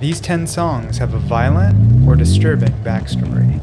These 10 songs have a violent or disturbing backstory.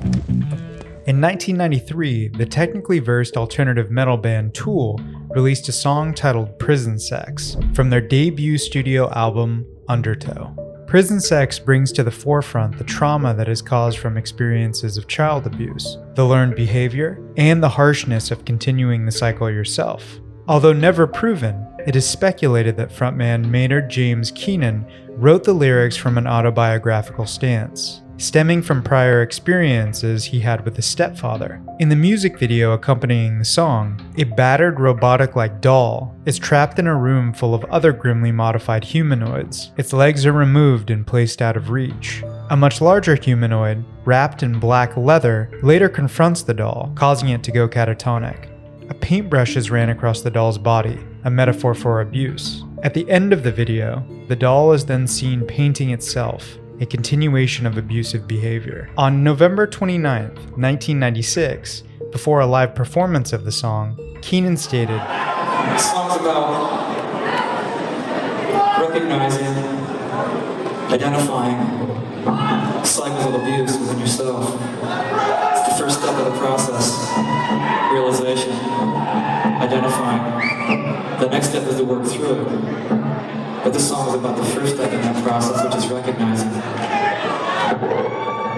In 1993, the technically versed alternative metal band Tool released a song titled Prison Sex from their debut studio album, Undertow. Prison Sex brings to the forefront the trauma that is caused from experiences of child abuse, the learned behavior, and the harshness of continuing the cycle yourself. Although never proven, it is speculated that frontman Maynard James Keenan wrote the lyrics from an autobiographical stance, stemming from prior experiences he had with his stepfather. In the music video accompanying the song, a battered robotic-like doll is trapped in a room full of other grimly modified humanoids. Its legs are removed and placed out of reach. A much larger humanoid, wrapped in black leather, later confronts the doll, causing it to go catatonic. A paintbrush is ran across the doll's body, a metaphor for abuse. At the end of the video, the doll is then seen painting itself, a continuation of abusive behavior. On November 29, 1996, before a live performance of the song, Keenan stated, "The song's about recognizing, identifying cycles of abuse within yourself. It's the first step of the process, realization, identifying. The next step is to work through it. But this song is about the first step in that process, which is recognizing."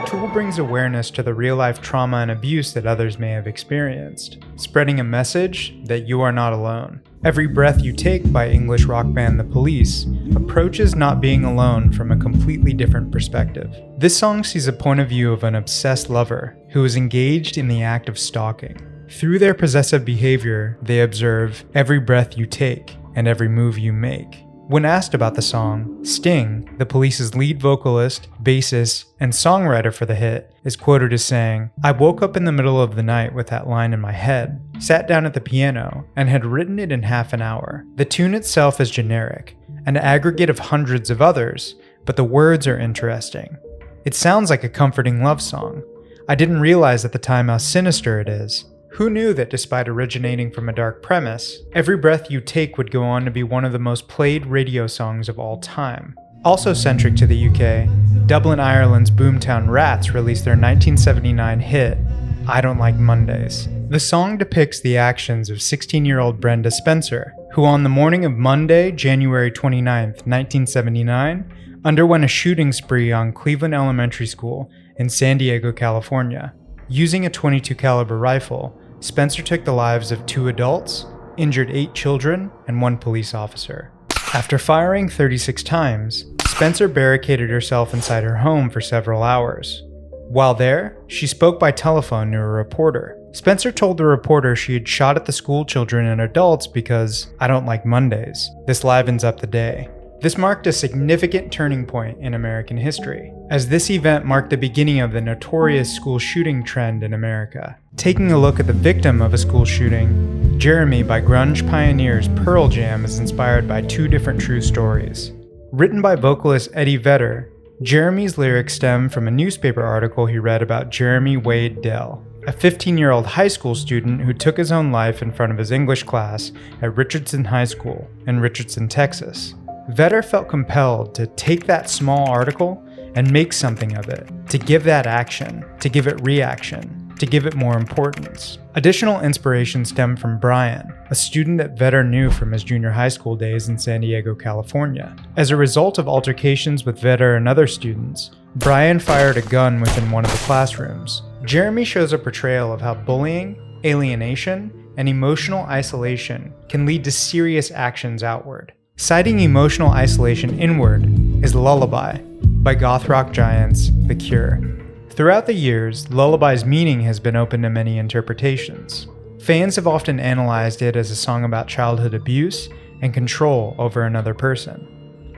Tool brings awareness to the real-life trauma and abuse that others may have experienced, spreading a message that you are not alone. Every Breath You Take by English rock band The Police approaches not being alone from a completely different perspective. This song sees a point of view of an obsessed lover who is engaged in the act of stalking. Through their possessive behavior, they observe every breath you take and every move you make. When asked about the song, Sting, The Police's lead vocalist, bassist, and songwriter for the hit, is quoted as saying, "I woke up in the middle of the night with that line in my head, sat down at the piano, and had written it in half an hour. The tune itself is generic, an aggregate of hundreds of others, but the words are interesting. It sounds like a comforting love song. I didn't realize at the time how sinister it is. Who knew that despite originating from a dark premise, Every Breath You Take would go on to be one of the most played radio songs of all time?" Also centric to the UK, Dublin, Ireland's boomtown Rats released their 1979 hit, I Don't Like Mondays. The song depicts the actions of 16-year-old Brenda Spencer, who on the morning of Monday, January 29, 1979, underwent a shooting spree on Cleveland Elementary School in San Diego, California. Using a .22 caliber rifle, Spencer took the lives of 2 adults, injured 8 children, and 1 police officer. After firing 36 times, Spencer barricaded herself inside her home for several hours. While there, she spoke by telephone to a reporter. Spencer told the reporter she had shot at the school children and adults because, I don't like Mondays. This livens up the day. This marked a significant turning point in American history, as this event marked the beginning of the notorious school shooting trend in America. Taking a look at the victim of a school shooting, Jeremy by grunge pioneers Pearl Jam is inspired by 2 different true stories. Written by vocalist Eddie Vedder, Jeremy's lyrics stem from a newspaper article he read about Jeremy Wade Dell, a 15-year-old high school student who took his own life in front of his English class at Richardson High School in Richardson, Texas. Vedder felt compelled to take that small article and make something of it, to give that action, to give it reaction, to give it more importance. Additional inspiration stemmed from Brian, a student that Vedder knew from his junior high school days in San Diego, California. As a result of altercations with Vedder and other students, Brian fired a gun within one of the classrooms. Jeremy shows a portrayal of how bullying, alienation, and emotional isolation can lead to serious actions outward. Citing emotional isolation inward is Lullaby by goth rock giants The Cure. Throughout the years, Lullaby's meaning has been open to many interpretations. Fans have often analyzed it as a song about childhood abuse and control over another person.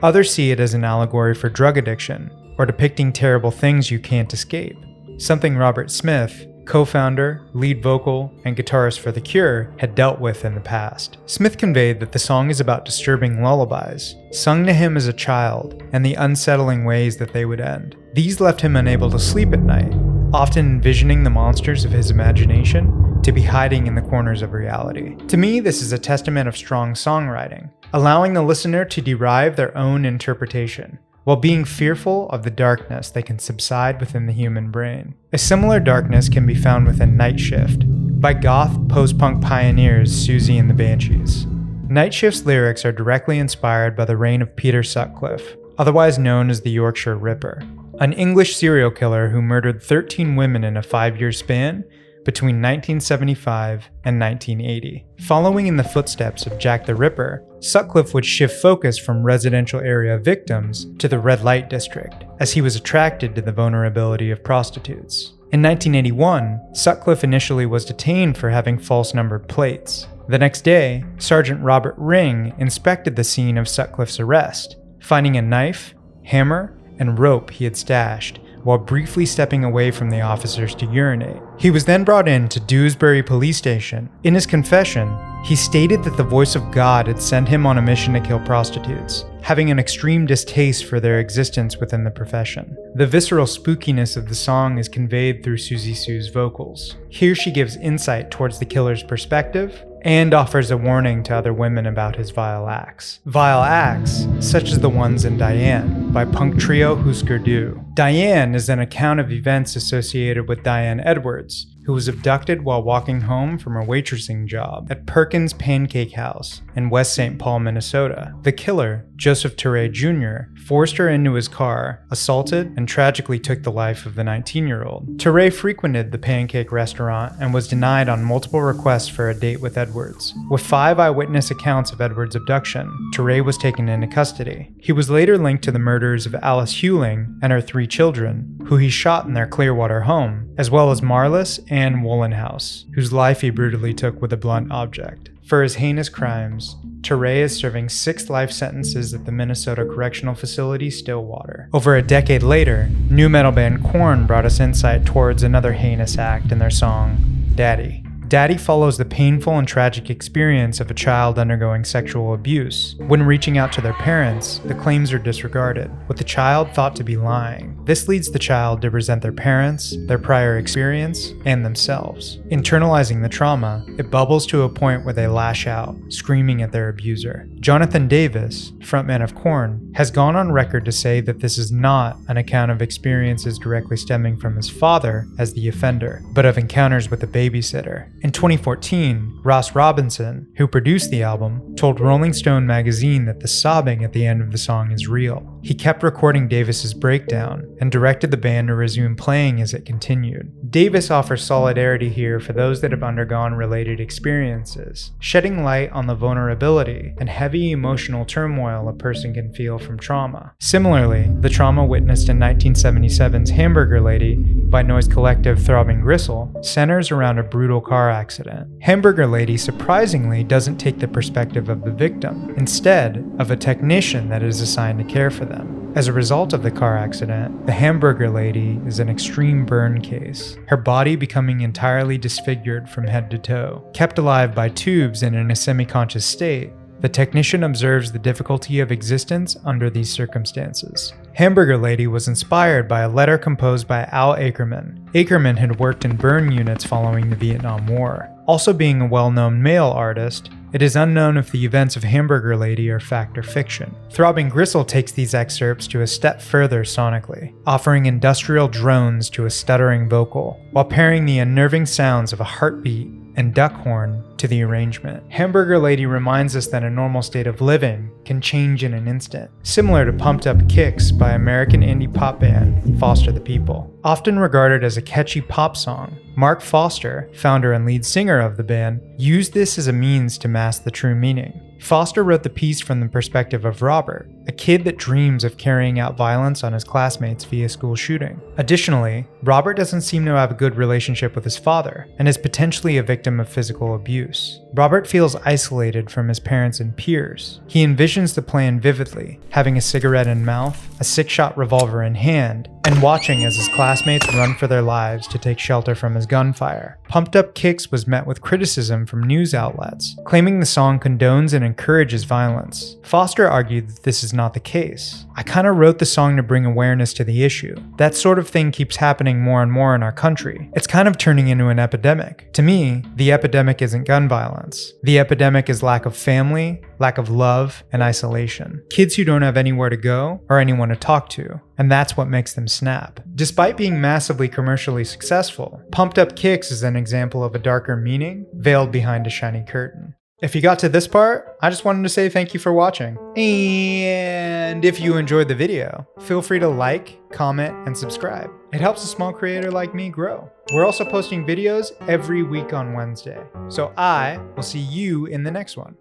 Others see it as an allegory for drug addiction or depicting terrible things you can't escape, something Robert Smith, co-founder, lead vocal, and guitarist for The Cure, had dealt with in the past. Smith conveyed that the song is about disturbing lullabies, sung to him as a child, and the unsettling ways that they would end. These left him unable to sleep at night, often envisioning the monsters of his imagination to be hiding in the corners of reality. To me, this is a testament of strong songwriting, allowing the listener to derive their own interpretation, while being fearful of the darkness that can subside within the human brain. A similar darkness can be found within Night Shift by goth post-punk pioneers siouxsie and the Banshees. Night Shift's lyrics are directly inspired by the reign of Peter Sutcliffe, otherwise known as the Yorkshire Ripper, an English serial killer who murdered 13 women in a 5-year span between 1975 and 1980. Following in the footsteps of Jack the Ripper, Sutcliffe would shift focus from residential area victims to the red light district, as he was attracted to the vulnerability of prostitutes. In 1981, Sutcliffe initially was detained for having false numbered plates. The next day, Sergeant Robert Ring inspected the scene of Sutcliffe's arrest, finding a knife, hammer, and rope he had stashed, while briefly stepping away from the officers to urinate. He was then brought in to Dewsbury Police Station. In his confession, he stated that the voice of God had sent him on a mission to kill prostitutes, having an extreme distaste for their existence within the profession. The visceral spookiness of the song is conveyed through Siouxsie Sue's vocals. Here she gives insight towards the killer's perspective and offers a warning to other women about his vile acts. Vile acts, such as the ones in Diane, by punk trio Hüsker. Diane is an account of events associated with Diane Edwards, who was abducted while walking home from her waitressing job at Perkins Pancake House in West St. Paul, Minnesota. The killer, Joseph Teray Jr., forced her into his car, assaulted, and tragically took the life of the 19-year-old. Teray frequented the pancake restaurant and was denied on multiple requests for a date with Edwards. With 5 eyewitness accounts of Edwards' abduction, Teray was taken into custody. He was later linked to the murders of Alice Hewling and her 3 children, who he shot in their Clearwater home, as well as Marlis and Woollenhouse, whose life he brutally took with a blunt object. For his heinous crimes, Teray is serving 6 life sentences at the Minnesota Correctional Facility Stillwater. Over a decade later, new metal band Korn brought us insight towards another heinous act in their song, Daddy. Daddy follows the painful and tragic experience of a child undergoing sexual abuse. When reaching out to their parents, the claims are disregarded, with the child thought to be lying. This leads the child to resent their parents, their prior experience, and themselves. Internalizing the trauma, it bubbles to a point where they lash out, screaming at their abuser. Jonathan Davis, frontman of Korn, has gone on record to say that this is not an account of experiences directly stemming from his father as the offender, but of encounters with a babysitter. In 2014, Ross Robinson, who produced the album, told Rolling Stone magazine that the sobbing at the end of the song is real. He kept recording Davis's breakdown and directed the band to resume playing as it continued. Davis offers solidarity here for those that have undergone related experiences, shedding light on the vulnerability and heavy emotional turmoil a person can feel from trauma. Similarly, the trauma witnessed in 1977's Hamburger Lady by noise collective Throbbing Gristle centers around a brutal car accident. Hamburger Lady surprisingly doesn't take the perspective of the victim, instead of a technician that is assigned to care for them. As a result of the car accident, the Hamburger Lady is an extreme burn case, her body becoming entirely disfigured from head to toe. Kept alive by tubes and in a semi-conscious state, the technician observes the difficulty of existence under these circumstances. Hamburger Lady was inspired by a letter composed by Al Ackerman. Ackerman had worked in burn units following the Vietnam War. Also being a well-known male artist, it is unknown if the events of Hamburger Lady are fact or fiction. Throbbing Gristle takes these excerpts to a step further sonically, offering industrial drones to a stuttering vocal, while pairing the unnerving sounds of a heartbeat and duck horn to the arrangement. Hamburger Lady reminds us that a normal state of living can change in an instant, similar to Pumped Up Kicks by American indie pop band Foster the People. Often regarded as a catchy pop song, Mark Foster, founder and lead singer of the band, used this as a means to mask the true meaning. Foster wrote the piece from the perspective of Robert, a kid that dreams of carrying out violence on his classmates via school shooting. Additionally, Robert doesn't seem to have a good relationship with his father, and is potentially a victim of physical abuse. Robert feels isolated from his parents and peers. He envisions the plan vividly, having a cigarette in mouth, a 6-shot revolver in hand, and watching as his classmates run for their lives to take shelter from his gunfire. Pumped Up Kicks was met with criticism from news outlets, claiming the song condones and encourages violence. Foster argued that this is not the case. I kinda wrote the song to bring awareness to the issue. That sort of thing keeps happening more and more in our country. It's kind of turning into an epidemic. To me, the epidemic isn't gun violence. The epidemic is lack of family, lack of love, and isolation. Kids who don't have anywhere to go or anyone to talk to, and that's what makes them snap. Despite being massively commercially successful, Pumped Up Kicks is an example of a darker meaning veiled behind a shiny curtain. If you got to this part, I just wanted to say thank you for watching. And if you enjoyed the video, feel free to like, comment, and subscribe. It helps a small creator like me grow. We're also posting videos every week on Wednesday. So I will see you in the next one.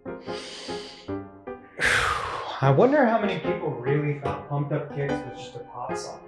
I wonder how many people really thought Pumped Up Kicks was just a pop song.